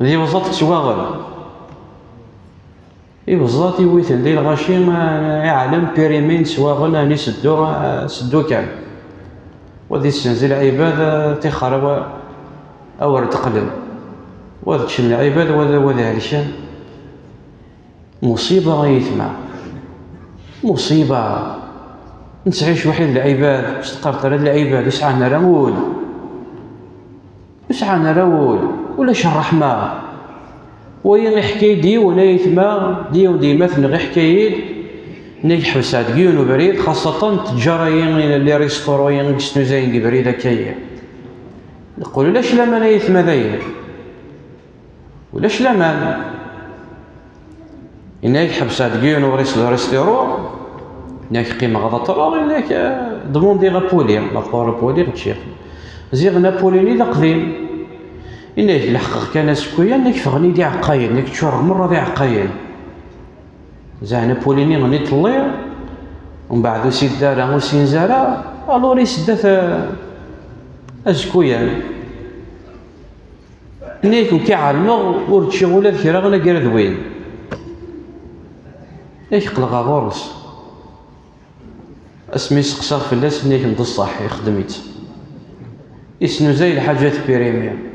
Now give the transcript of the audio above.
ذي وسط تسواغل بزاط يويثن دي الغاشي يعلم بيريمين سواغل اني سدو كان وذي السنزل العباد تخرب او تقلب وذا تشن العباد وذا هالشان مصيبة غيثما مصيبة نسعيش وحيد العباد باش تقرطر العباد يسعانا راول ولا الرحمة وين يحكي دي ولا يثما ديما ثنغي حكايد نيحبس عاد كيون وبريد خاصة تجارين لي ريستوروين كسنوزين بريد هكايا نقول لاش لامان يثما داير ولاش لامان إنك حبس عاد كيون وريستورو ناك قيمة غدا طلع إنك دوموندي غابولي لابور بولي غتشيخ زيغ نابوليني القديم إنك الحق كان سكويا إنك فغني دي عقايل إنك تشور مرة دي عقايل زع نابوليني غني طليع ومن بعد سيد دارا وسين زارا الوري سدات اسكويا إنك كيعلمو ورتشي ولا ذكرى غنا كردوين إنك قلقا غورس اسمي سقساغ فلاس إنك ند الصح يخدميت اسنو زي الحاجات بيريمير